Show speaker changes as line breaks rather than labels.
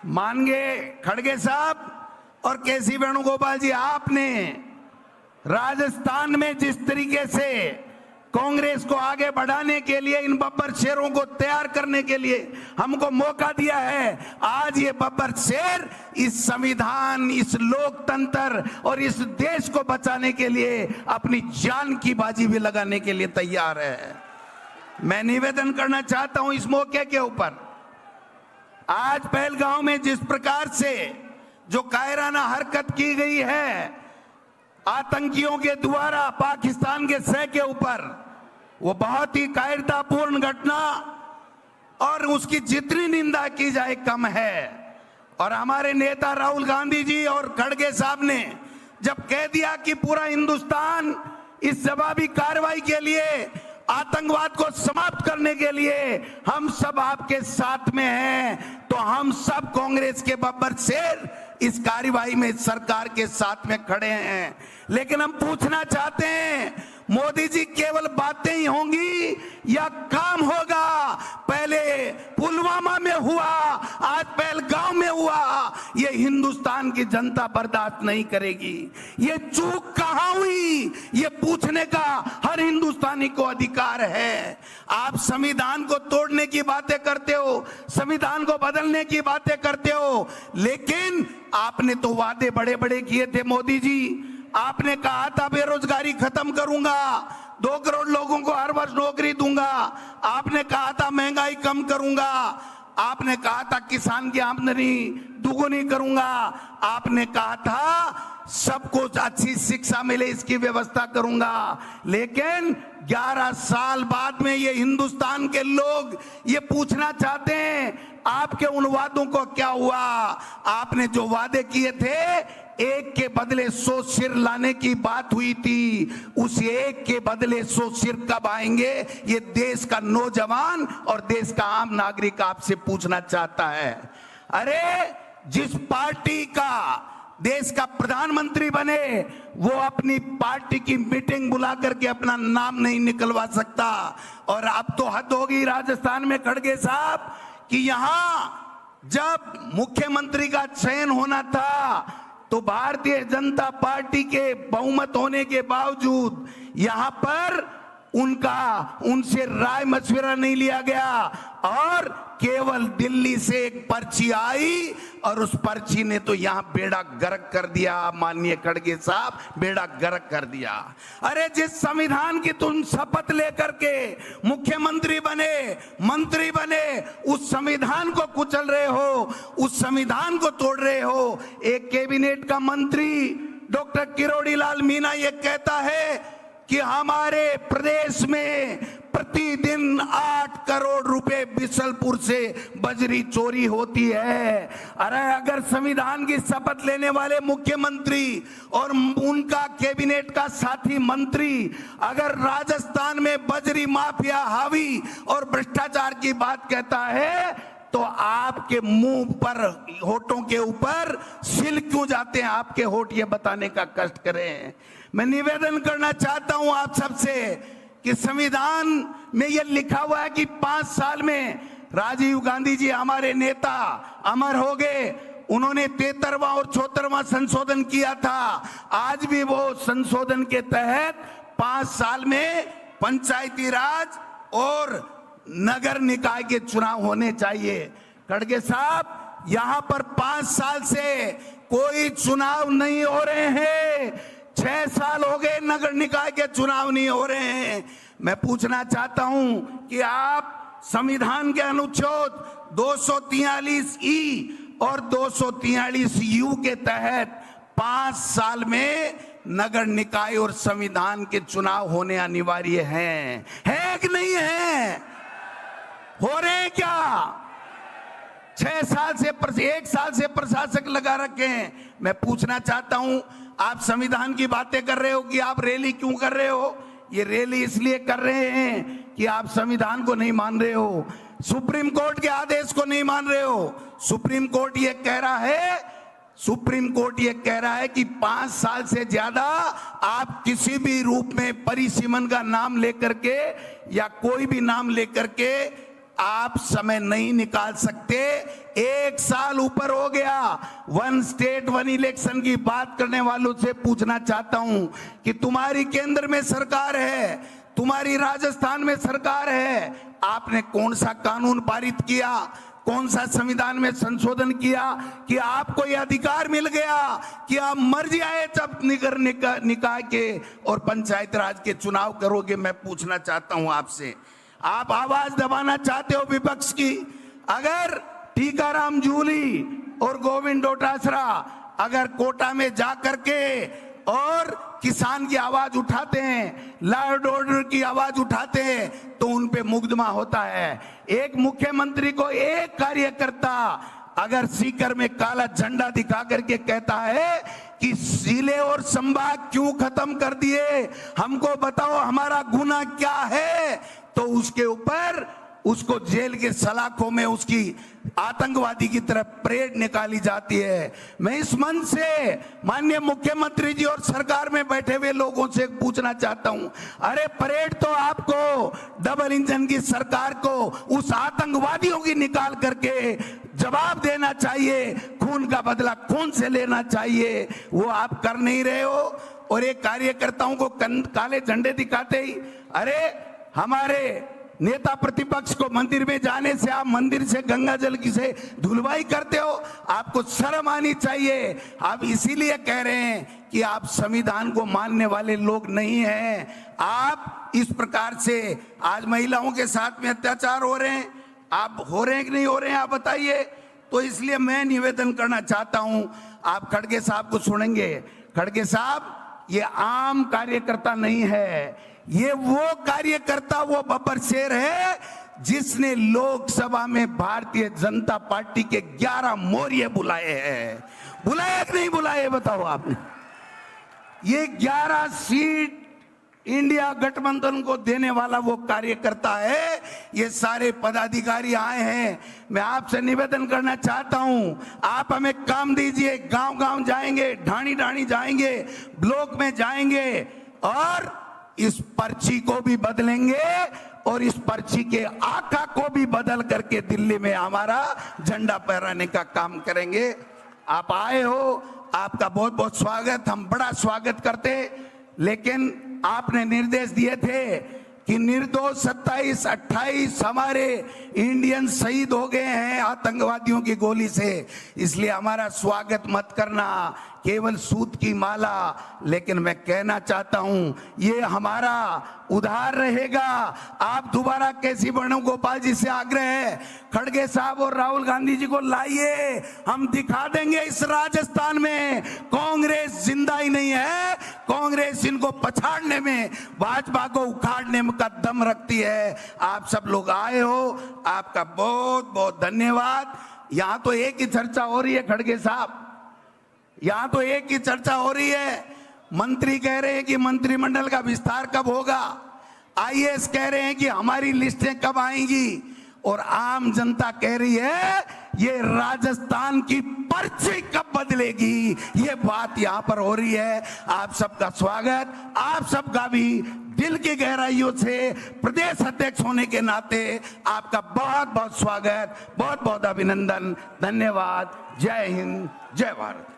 मान गए खड़गे साहब और केसी वेणुगोपाल जी, आपने राजस्थान में जिस तरीके से कांग्रेस को आगे बढ़ाने के लिए, इन बब्बर शेरों को तैयार करने के लिए हमको मौका दिया है, आज ये बब्बर शेर इस संविधान, इस लोकतंत्र और इस देश को बचाने के लिए अपनी जान की बाजी भी लगाने के लिए तैयार है। मैं निवेदन करना चाहता हूं इस मौके के ऊपर, आज पहलगांव में जिस प्रकार से जो कायराना हरकत की गई है आतंकियों के द्वारा पाकिस्तान के सह के ऊपर, वो बहुत ही कायरतापूर्ण घटना और उसकी जितनी निंदा की जाए कम है। और हमारे नेता राहुल गांधी जी और खड़गे साहब ने जब कह दिया कि पूरा हिंदुस्तान इस जवाबी कार्रवाई के लिए, आतंकवाद को समाप्त करने के लिए हम सब आपके साथ में हैं, तो हम सब कांग्रेस के बब्बर शेर इस कार्रवाई में सरकार के साथ में खड़े हैं। लेकिन हम पूछना चाहते हैं, मोदी जी केवल बातें ही होंगी या काम होगा? पहले पुलवामा में हुआ, आज पहलगांव में हुआ, ये हिंदुस्तान की जनता बर्दाश्त नहीं करेगी। ये चूक कहां हुई, ये पूछने का हर हिंदुस्तानी को अधिकार है। आप संविधान को तोड़ने की बातें करते हो, संविधान को बदलने की बातें करते हो, लेकिन आपने तो वादे बड़े बड़े किए थे मोदी जी। आपने कहा था बेरोजगारी खत्म करूंगा, 2 करोड़ लोगों को हर वर्ष नौकरी दूंगा, आपने कहा था महंगाई कम करूंगा, आपने कहा था किसान की आमदनी दुगुनी करूंगा, आपने कहा था सबको अच्छी शिक्षा मिले इसकी व्यवस्था करूंगा। लेकिन 11 साल बाद में ये हिंदुस्तान के लोग ये पूछना चाहते हैं आपके उन वादों को क्या हुआ? आपने जो वादे किए थे, एक के बदले 100 सिर लाने की बात हुई थी, उस एक के बदले 100 सिर कब आएंगे? ये देश का नौजवान और देश का आम नागरिक आपसे पूछना चाहता है। अरे जिस पार्टी का देश का प्रधानमंत्री बने वो अपनी पार्टी की मीटिंग बुला करके अपना नाम नहीं निकलवा सकता। और अब तो हद होगी राजस्थान में खड़गे साहब कि यहां जब मुख्यमंत्री का चयन होना था तो भारतीय जनता पार्टी के बहुमत होने के बावजूद यहां पर उनसे राय मशविरा नहीं लिया गया और केवल दिल्ली से एक पर्ची आई और उस पर्ची ने तो यहां बेड़ा गर्क कर दिया। माननीय खड़गे साहब, बेड़ा गर्क कर दिया। अरे जिस संविधान की तुम शपथ लेकर के मुख्यमंत्री बने, मंत्री बने, उस संविधान को कुचल रहे हो, उस संविधान को तोड़ रहे हो। एक कैबिनेट का मंत्री डॉक्टर किरोड़ी लाल मीणा ये कहता है कि हमारे प्रदेश में प्रतिदिन 8 करोड़ रुपए बिसलपुर से बजरी चोरी होती है। अरे अगर संविधान की शपथ लेने वाले मुख्यमंत्री और उनका कैबिनेट का साथी मंत्री अगर राजस्थान में बजरी माफिया हावी और भ्रष्टाचार की बात कहता है तो आपके मुंह पर, होठों के ऊपर सिल क्यों जाते हैं? आपके होठ ये बताने का कष्ट करें। मैं निवेदन करना चाहता हूं आप सबसे कि संविधान में यह लिखा हुआ है कि 5 साल में राजीव गांधी जी हमारे नेता अमर हो गए, उन्होंने 73वां और 74वां संशोधन किया था। आज भी वो संशोधन के तहत 5 साल में पंचायती राज और नगर निकाय के चुनाव होने चाहिए। खड़गे साहब, यहां पर 5 साल से कोई चुनाव नहीं हो रहे हैं, 6 साल हो गए नगर निकाय के चुनाव नहीं हो रहे हैं। मैं पूछना चाहता हूं कि आप संविधान के अनुच्छेद 243E और 243U के तहत 5 साल में नगर निकाय और संविधान के चुनाव होने अनिवार्य हैं, है कि नहीं है? हो रहे हैं क्या? 6 साल से 1 साल से प्रशासक लगा रखे हैं। मैं पूछना चाहता हूं, आप संविधान की बातें कर रहे हो कि आप रैली क्यों कर रहे हो? ये रैली इसलिए कर रहे हैं कि आप संविधान को नहीं मान रहे हो, सुप्रीम कोर्ट के आदेश को नहीं मान रहे हो। सुप्रीम कोर्ट ये कह रहा है कि 5 साल से ज्यादा आप किसी भी रूप में परिसीमन का नाम लेकर के या कोई भी नाम लेकर के आप समय नहीं निकाल सकते। 1 साल ऊपर हो गया। 1 स्टेट 1 इलेक्शन की बात करने वालों से पूछना चाहता हूं कि तुम्हारी केंद्र में सरकार है, तुम्हारी राजस्थान में सरकार है, आपने कौन सा कानून पारित किया, कौन सा संविधान में संशोधन किया कि आपको यह अधिकार मिल गया कि आप मर्जी आए जब निकाय के और पंचायत राज के चुनाव करोगे। मैं पूछना चाहता हूं आपसे, आप आवाज दबाना चाहते हो विपक्ष की? अगर टीकाराम जूली और गोविंद डोटासरा अगर कोटा में जा करके और किसान की आवाज उठाते हैं, लॉ एंड ऑर्डर की आवाज उठाते हैं, तो उन पे मुकदमा होता है। एक मुख्यमंत्री को एक कार्यकर्ता अगर सीकर में काला झंडा दिखा करके कहता है कि जिले और संभाग क्यों खत्म कर दिए, हमको बताओ हमारा गुनाह क्या है, तो उसके ऊपर उसको जेल के सलाखों में उसकी आतंकवादी की तरफ परेड निकाली जाती है। मैं इस मंच से माननीय मुख्यमंत्री जी और सरकार में बैठे हुए लोगों से पूछना चाहता हूं, अरे परेड तो आपको डबल इंजन की सरकार को उस आतंकवादियों की निकाल करके जवाब देना चाहिए, खून का बदला खून से लेना चाहिए, वो आप कर नहीं रहे हो। और एक कार्यकर्ताओं को काले झंडे दिखाते ही अरे हमारे नेता प्रतिपक्ष को मंदिर में जाने से आप मंदिर से गंगा जल की से धुलवाई करते हो, आपको शर्म आनी चाहिए। आप इसीलिए कह रहे हैं कि आप संविधान को मानने वाले लोग नहीं हैं। आप इस प्रकार से आज महिलाओं के साथ में अत्याचार हो रहे हैं, आप हो रहे हैं कि नहीं हो रहे हैं, आप बताइए। तो इसलिए मैं निवेदन करना चाहता हूं, आप खड़गे साहब को सुनेंगे। खड़गे साहब ये आम कार्यकर्ता नहीं है, ये वो कार्यकर्ता, वो बब्बर शेर है जिसने लोकसभा में भारतीय जनता पार्टी के 11 मोर्चे बुलाए हैं। बुलाए कि नहीं बुलाए बताओ आपने? ये 11 सीट इंडिया गठबंधन को देने वाला वो कार्यकर्ता है। ये सारे पदाधिकारी आए हैं। मैं आपसे निवेदन करना चाहता हूं, आप हमें काम दीजिए। गांव गांव जाएंगे, ढाणी ढाणी जाएंगे, ब्लॉक में जाएंगे और इस पर्ची को भी बदलेंगे और इस पर्ची के आका को भी बदल करके दिल्ली में हमारा झंडा फहराने का काम करेंगे। आप आए हो, आपका बहुत बहुत स्वागत, हम बड़ा स्वागत करते। लेकिन आपने निर्देश दिए थे कि निर्दोष 27-28 हमारे इंडियन शहीद हो गए हैं आतंकवादियों की गोली से, इसलिए हमारा स्वागत मत करना, केवल सूत की माला। लेकिन मैं कहना चाहता हूं ये हमारा उधार रहेगा। आप दोबारा केसी वेणुगोपाल जी से आग्रह है, खड़गे साहब और राहुल गांधी जी को लाइए, हम दिखा देंगे इस राजस्थान में कांग्रेस जिंदा ही नहीं है। कांग्रेस इनको पछाड़ने में, भाजपा को उखाड़ने में का दम रखती है। आप सब लोग आए हो, आपका बहुत बहुत धन्यवाद। यहां तो एक ही चर्चा हो रही है खड़गे साहब, यहां तो एक ही चर्चा हो रही है। मंत्री कह रहे हैं कि मंत्रिमंडल का विस्तार कब होगा, आईएएस कह रहे हैं कि हमारी लिस्टें कब आएंगी, और आम जनता कह रही है ये राजस्थान की पर्ची कब बदलेगी। ये बात यहां पर हो रही है। आप सबका स्वागत, आप सबका भी दिल की गहराइयों से प्रदेश अध्यक्ष होने के नाते आपका बहुत बहुत स्वागत, बहुत बहुत अभिनंदन, धन्यवाद। जय हिंद, जय भारत।